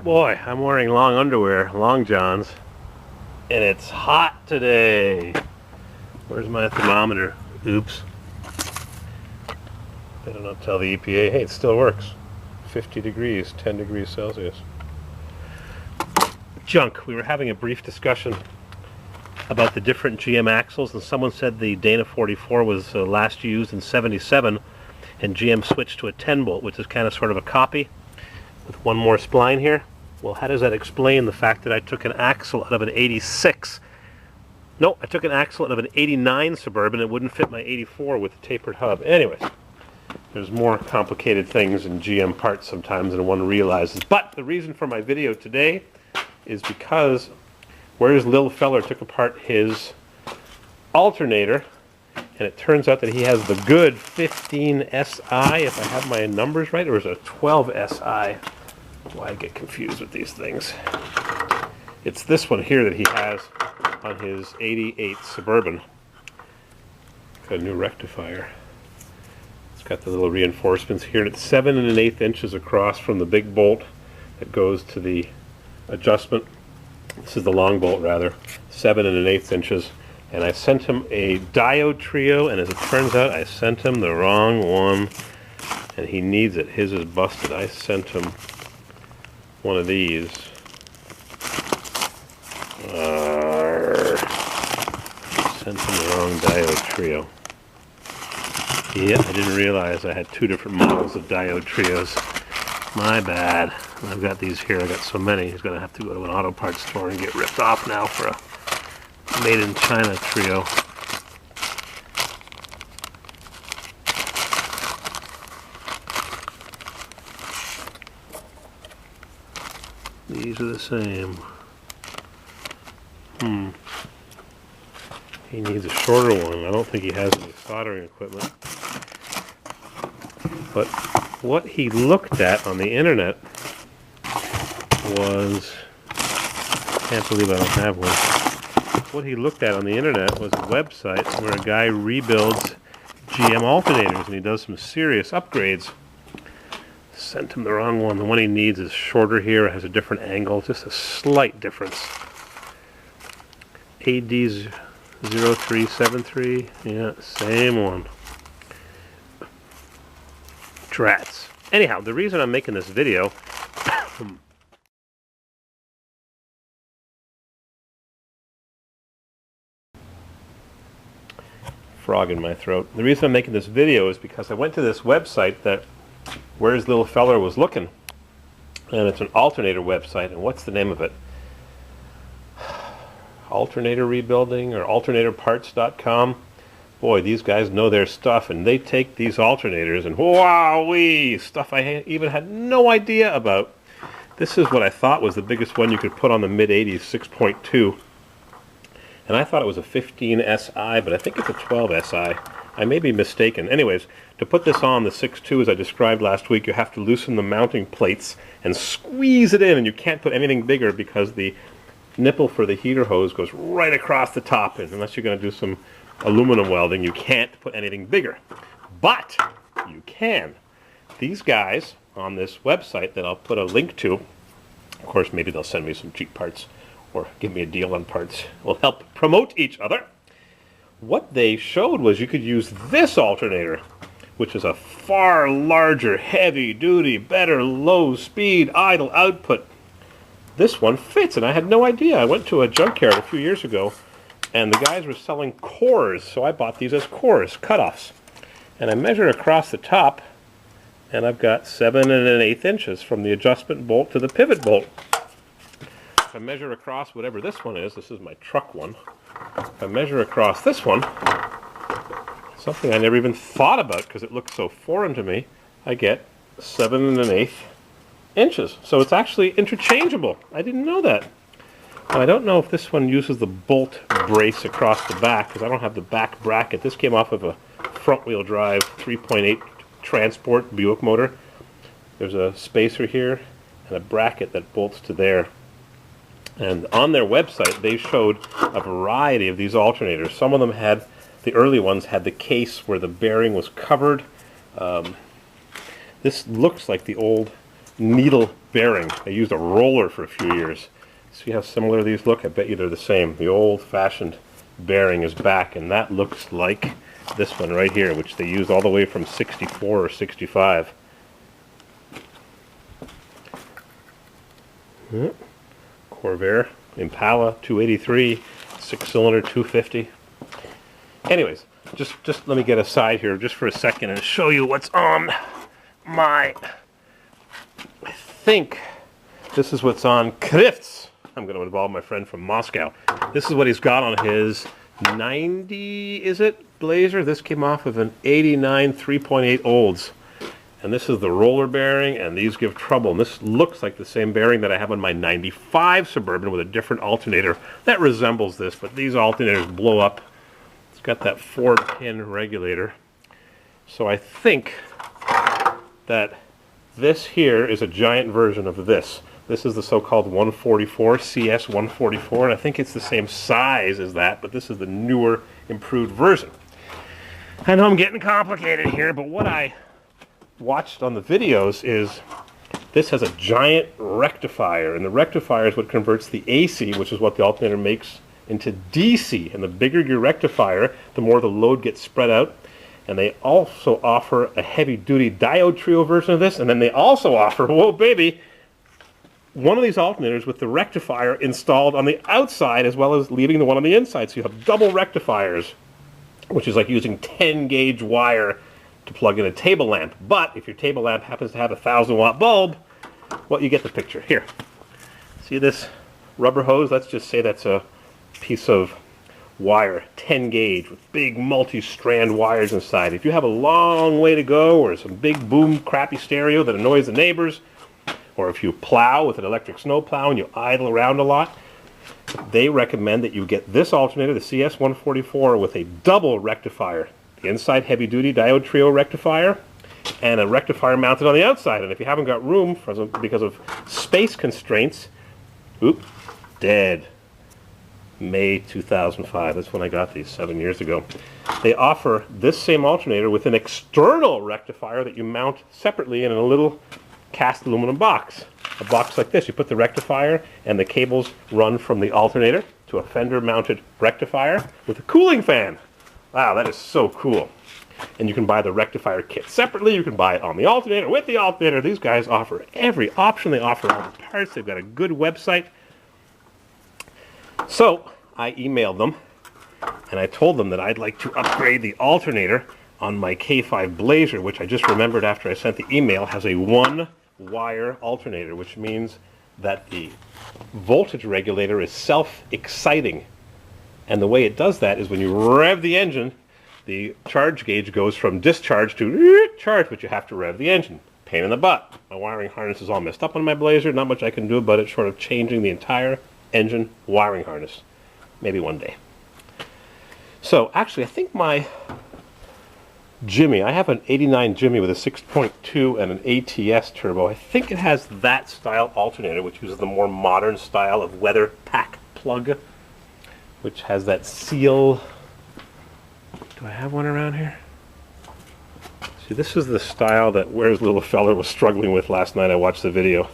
Boy, I'm wearing long underwear, long johns, and it's hot today. Where's my thermometer? Oops. Better not tell the EPA. Hey, it still works. 50 degrees, 10 degrees Celsius. Junk. We were having a brief discussion about the different GM axles, and someone said the Dana 44 was last used in '77, and GM switched to a 10-bolt, which is kind of sort of a copy with one more spline here. Well, how does that explain the fact that I took an axle out of an 86? No, I took an axle out of an 89 Suburban. It wouldn't fit my 84 with a tapered hub. Anyways, there's more complicated things in GM parts sometimes than one realizes. But the reason for my video today is because where's Lil Feller took apart his alternator, and it turns out that he has the good 15 SI, if I have my numbers right, or is it a 12 SI? Why I get confused with these things. It's this one here that he has on his 88 Suburban. Got a new rectifier. It's got the little reinforcements here, and it's 7 1/8 inches across from the big bolt that goes to the adjustment. This is the long bolt, rather. 7 1/8 inches. And I sent him a diode trio, and as it turns out, I sent him the wrong one, and he needs it. His is busted. I sent him one of these. Sent him the wrong diode trio. Yeah, I didn't realize I had two different models of diode trios. My bad. I've got these here. I got so many. He's going to have to go to an auto parts store and get ripped off now for a made in China trio. These are the same. He needs a shorter one. I don't think he has any soldering equipment. But what he looked at on the internet was, can't believe I don't have one. What he looked at on the internet was a website where a guy rebuilds GM alternators, and he does some serious upgrades. Sent him the wrong one. The one he needs is shorter here, has a different angle, just a slight difference. AD0373, yeah, same one. Drats. Anyhow, the reason I'm making this video frog in my throat. The reason I'm making this video is because I went to this website that Where's Little Feller was looking, and it's an alternator website. And what's the name of it? Alternator Rebuilding or alternatorparts.com. Boy, these guys know their stuff, and they take these alternators and wowee, stuff I even had no idea about. This is what I thought was the biggest one you could put on the mid-80s, 6.2. And I thought it was a 15 SI, but I think it's a 12 SI. I may be mistaken. Anyways, to put this on the 6.2 as I described last week, you have to loosen the mounting plates and squeeze it in, and you can't put anything bigger because the nipple for the heater hose goes right across the top, and unless you're going to do some aluminum welding, you can't put anything bigger. But you can. These guys on this website that I'll put a link to, of course maybe they'll send me some cheap parts or give me a deal on parts. We'll help promote each other. What they showed was you could use this alternator, which is a far larger, heavy-duty, better low-speed idle output. This one fits, and I had no idea. I went to a junkyard a few years ago, and the guys were selling cores, so I bought these as cores, cutoffs. And I measure across the top, and I've got 7 1/8 inches from the adjustment bolt to the pivot bolt. If I measure across whatever this one is, this is my truck one. If I measure across this one, something I never even thought about because it looks so foreign to me, I get 7 1/8 inches. So it's actually interchangeable. I didn't know that. Now, I don't know if this one uses the bolt brace across the back because I don't have the back bracket. This came off of a front-wheel drive 3.8 Transport Buick motor. There's a spacer here and a bracket that bolts to there. And on their website, they showed a variety of these alternators. Some of them had, the early ones had the case where the bearing was covered. This looks like the old needle bearing. They used a roller for a few years. See how similar these look? I bet you they're the same. The old-fashioned bearing is back, and that looks like this one right here, which they used all the way from 64 or 65. Corvair Impala 283, 6-cylinder 250. Anyways, just let me get aside here just for a second and show you what's on my, I think this is what's on Krifts. I'm going to involve my friend from Moscow. This is what he's got on his 90, is it, Blazer? This came off of an 89 3.8 Olds. And this is the roller bearing, and these give trouble. And this looks like the same bearing that I have on my 95 Suburban with a different alternator that resembles this, but these alternators blow up. It's got that 4-pin regulator. So I think that this here is a giant version of this. This is the so-called 144, CS 144, and I think it's the same size as that, but this is the newer, improved version. I know I'm getting complicated here, but what I watched on the videos is this has a giant rectifier, and the rectifier is what converts the AC, which is what the alternator makes, into DC. And the bigger your rectifier, the more the load gets spread out. And they also offer a heavy-duty diode trio version of this, and then they also offer, whoa baby, one of these alternators with the rectifier installed on the outside as well as leaving the one on the inside. So you have double rectifiers, which is like using 10-gauge wire to plug in a table lamp. But if your table lamp happens to have a 1,000-watt bulb, well, you get the picture. Here, see this rubber hose? Let's just say that's a piece of wire, 10-gauge, with big multi-strand wires inside. If you have a long way to go, or some big boom crappy stereo that annoys the neighbors, or if you plow with an electric snow plow and you idle around a lot, they recommend that you get this alternator, the CS144, with a double rectifier. The inside heavy-duty diode trio rectifier, and a rectifier mounted on the outside. And if you haven't got room because of space constraints, dead. May 2005, that's when I got these, 7 years ago. They offer this same alternator with an external rectifier that you mount separately in a little cast aluminum box. A box like this. You put the rectifier and the cables run from the alternator to a fender mounted rectifier with a cooling fan. Wow, that is so cool. And you can buy the rectifier kit separately. You can buy it on the alternator, with the alternator. These guys offer every option. They offer all the parts. They've got a good website. So I emailed them and I told them that I'd like to upgrade the alternator on my K5 Blazer, which I just remembered after I sent the email has a one-wire alternator, which means that the voltage regulator is self-exciting. And the way it does that is when you rev the engine, the charge gauge goes from discharge to charge, but you have to rev the engine. Pain in the butt. My wiring harness is all messed up on my Blazer. Not much I can do about it short of changing the entire engine wiring harness. Maybe one day. So actually I think my Jimmy, I have an 89 Jimmy with a 6.2 and an ATS turbo. I think it has that style alternator, which uses the more modern style of weather pack plug, which has that seal. Do I have one around here? See, this is the style that Where's Little Feller was struggling with last night. I watched the video.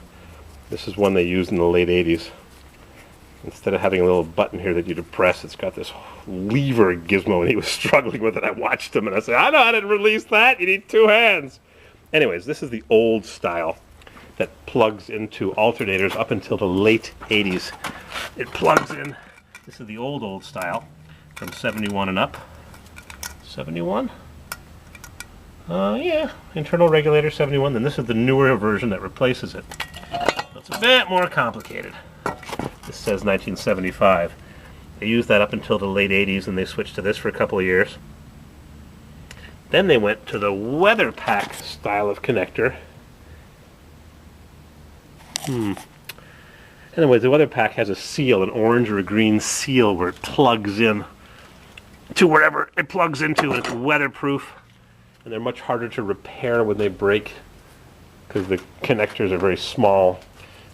This is one they used in the late 80s. Instead of having a little button here that you depress, it's got this lever gizmo, and he was struggling with it. I watched him, and I said, I know how to release that. You need two hands. Anyways, this is the old style that plugs into alternators up until the late 80s. It plugs in. This is the old style from 71 and up. 71? Yeah, internal regulator 71. Then this is the newer version that replaces it. So it's a bit more complicated. This says 1975. They used that up until the late 80s, and they switched to this for a couple of years. Then they went to the weather pack style of connector. Anyway, the weather pack has a seal, an orange or a green seal, where it plugs in to wherever it plugs into, and it's weatherproof. And they're much harder to repair when they break because the connectors are very small.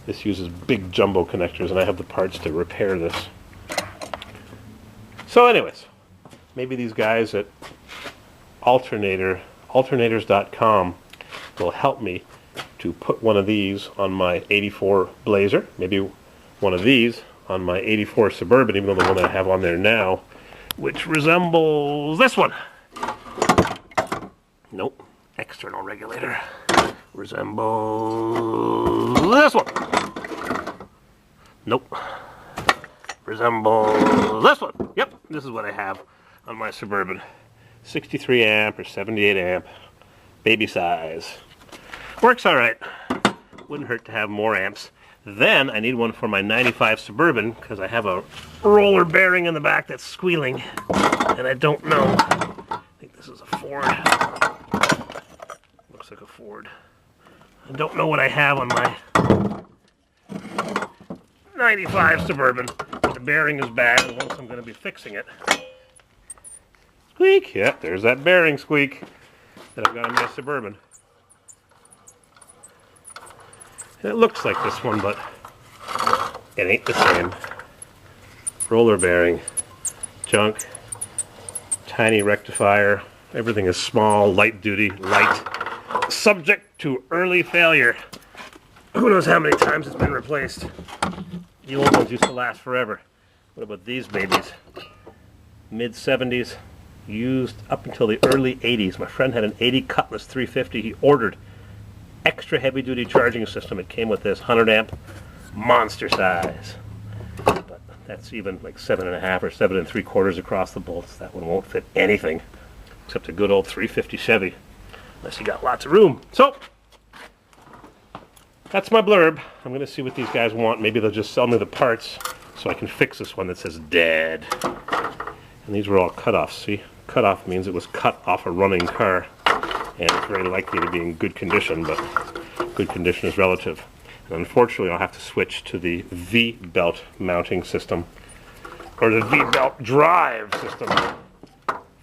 This uses big jumbo connectors, and I have the parts to repair this. So anyways, maybe these guys at Alternators.com will help me to put one of these on my 84 Blazer, maybe one of these on my 84 Suburban, even though the one that I have on there now, which resembles this one. Nope, external regulator. Resembles this one. Nope. Resembles this one. Yep, this is what I have on my Suburban. 63 amp or 78 amp, baby size. Works all right. Wouldn't hurt to have more amps. Then I need one for my 95 Suburban because I have a roller bearing in the back that's squealing, and I don't know. I think this is a Ford. Looks like a Ford. I don't know what I have on my 95 Suburban. The bearing is bad, and once I'm going to be fixing it. Squeak! Yeah, there's that bearing squeak that I've got on my Suburban. And it looks like this one, but it ain't the same. Roller bearing, junk, tiny rectifier. Everything is small, light duty, light. Subject to early failure. Who knows how many times it's been replaced. The old ones used to last forever. What about these babies? Mid-70s, used up until the early 80s. My friend had an 80 Cutlass 350 he ordered. Extra heavy-duty charging system. It came with this 100 amp monster size. But that's even like 7.5 or 7 3/4 across the bolts. That one won't fit anything except a good old 350 Chevy, unless you got lots of room. So that's my blurb. I'm going to see what these guys want. Maybe they'll just sell me the parts so I can fix this one that says dead. And these were all cut-offs. See, cut-off means it was cut off a running car. And it's very likely to be in good condition, but good condition is relative. And unfortunately, I'll have to switch to the V-belt mounting system, or the V-belt drive system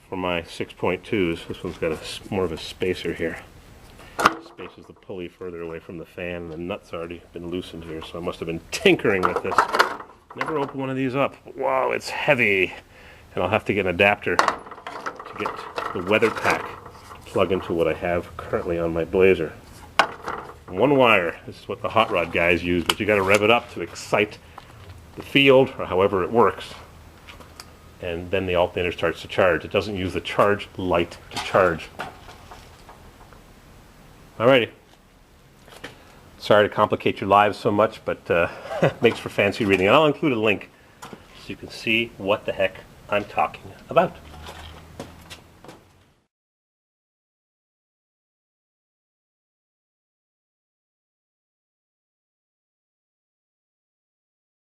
for my 6.2s. This one's got more of a spacer here. Spaces the pulley further away from the fan, and the nut's already been loosened here, so I must have been tinkering with this. Never opened one of these up. Wow, it's heavy. And I'll have to get an adapter to get the weather pack plug into what I have currently on my Blazer. One wire. This is what the hot rod guys use, but you got to rev it up to excite the field, or however it works, and then the alternator starts to charge. It doesn't use the charge light to charge. Alrighty. Sorry to complicate your lives so much, but makes for fancy reading. And I'll include a link so you can see what the heck I'm talking about.